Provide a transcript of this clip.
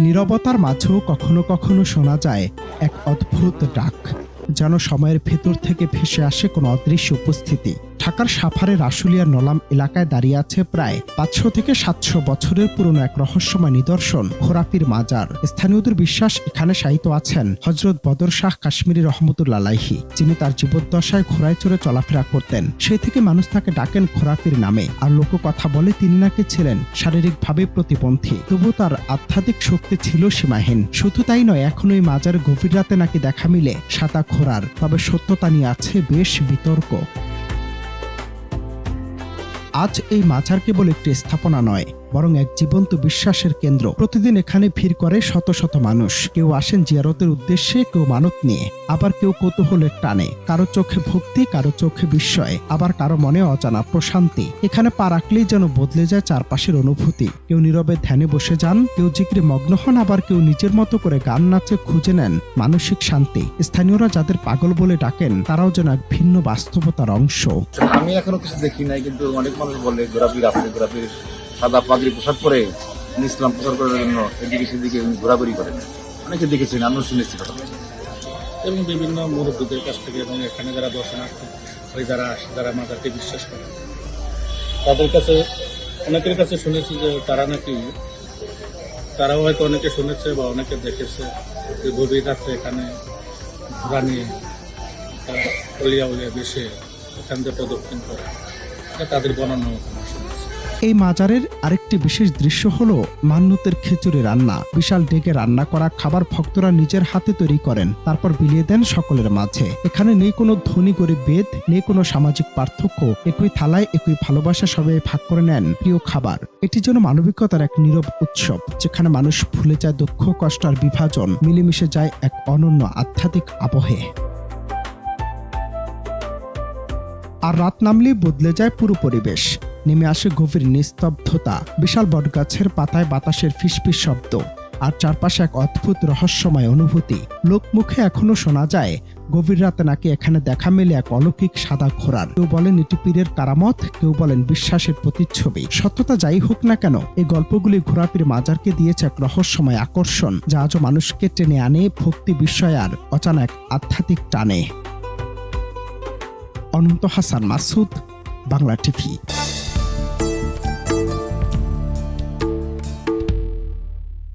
নীরবতার মাঝেও কখনো কখনো শোনা যায় এক অদ্ভুত ডাক, যেন সময়ের ভেতর থেকে ভেসে আসে কোনো অদৃশ্য উপস্থিতি। ঢাকার সাভারের আশুলিয়ার নলাম এলাকায় দাঁড়িয়ে আছে প্রায় 500 থেকে 700 বছরের পুরনো এক রহস্যময় নিদর্শন খোরাপির মাজার। স্থানীয়দের বিশ্বাস এখানে শায়িত আছেন হযরত বদর শাহ কাশ্মীরি রহমতুল্লাহ আলাইহি, যিনি তার জীবদ্দশায় ঘোড়ায় চড়ে চলাফেরা করতেন। সেই থেকে মানুষ তাকে ডাকেন খোরাপির নামে। আর লোককথা বলে তিনি নাকি ছিলেন শারীরিকভাবে প্রতিবন্ধী, তবু তার আধ্যাত্মিক শক্তি ছিল সীমাহীন। শুধু তাই নয়, এখন ওই মাজার গভীর রাতে নাকি দেখা মিলে সাদা ঘোড়ার। তবে সত্যতা নিয়ে আছে বেশ বিতর্ক। আজ এই মাজার কেবল একটি স্থাপনা নয়, বরং এক জীবন্ত বিশ্বাসের কেন্দ্র। প্রতিদিন এখানে ভিড় করে শত শত মানুষ। কেউ আসেন জিয়ারতের উদ্দেশ্যে, কেউ মানত নিয়ে, আবার কেউ কৌতূহলের টানে। কারো চোখে ভক্তি, কারো চোখে বিস্ময়, আবার কারো মনে অজানা প্রশান্তি। এখানে পা রাখলেই যেন বদলে যায় চারপাশের অনুভূতি। কেউ নীরবে ধ্যানে বসে যান, কেউ জিক্রে মগ্ন হন, আবার কেউ নিজের মতো করে গান নাচে খুঁজে নেন মানসিক শান্তি। স্থানীয়রা যাদের পাগল বলে ডাকেন, তারাও যেন এক ভিন্ন বাস্তবতার অংশ। আমি এখনো কিছু দেখি নাই, কিন্তু অনেক মানুষ বলে ঘোরাফির আছে, ঘোরাফির সাদা পাগড়ি পোশাক পরে ইসলাম প্রচার করার জন্য এদিকে সেদিকে ঘোরাঘুরি করেন। অনেকে দেখেছেন, আমিও শুনেছি কথা। এবং বিভিন্ন মুরব্বীদের কাছ থেকে, এবং এখানে যারা দর্শনার্থী ওই যারা আসে, যারা মাজারকে বিশ্বাস করে, তাদের কাছে অনেকের কাছে শুনেছি যে তারাও হয়তো অনেকে শুনেছে বা অনেকে দেখেছে যে গভীর রাত্রে এখানে ঘোড়া নিয়ে তারা অলিয়া বেশে এখান থেকে প্রদক্ষিণ করে, তাদের বর্ণনা শুনেছি। এই মাজারের আরেকটি বিশেষ দৃশ্য হলো মান্নুতের খিচুড়ি রান্না। বিশাল ডেকে রান্না করা খাবার ভক্তরা নিজের হাতে তৈরি করেন, তারপর বিলিয়ে দেন সকলের মাঝে। এখানে নেই কোনো ধনী গরিব ভেদ, নেই কোনো সামাজিক পার্থক্য। একই থালায় একই ভালোবাসা সবাই ভাগ করে নেন প্রিয় খাবার। এটি যেন মানবিকতার এক নীরব উৎসব, যেখানে মানুষ ভুলে যায় দুঃখ কষ্ট আর বিভাজন, মিলেমিশে যায় এক অনন্য আধ্যাত্মিক আবহে। আর রাত নামলেই বদলে যায় পুরো পরিবেশ। নেমে আসে গভীর নিস্তব্ধতা, বিশাল বটগাছের পাতায় বাতাসের ফিসফিস শব্দ, আর চারপাশে এক অদ্ভুত রহস্যময় অনুভূতি। লোকমুখে এখনো শোনা যায় গভীর রাতে নাকি এখানে দেখা মেলে এক অলৌকিক সাদা ঘোড়ার। কেউ বলেন এটি পীরের কারামত, কেউ বলেন বিশ্বাসের প্রতিচ্ছবি। সত্যতা যাই হোক না কেন, এই গল্পগুলি ঘোরাপির মাজারকে দিয়েছে এক রহস্যময় আকর্ষণ, যা আজও মানুষকে টেনে আনে ভক্তি, বিস্ময় আর অজানা এক আধ্যাত্মিক টানে। অনন্ত হাসান মাসুদ, বাংলা টিভি।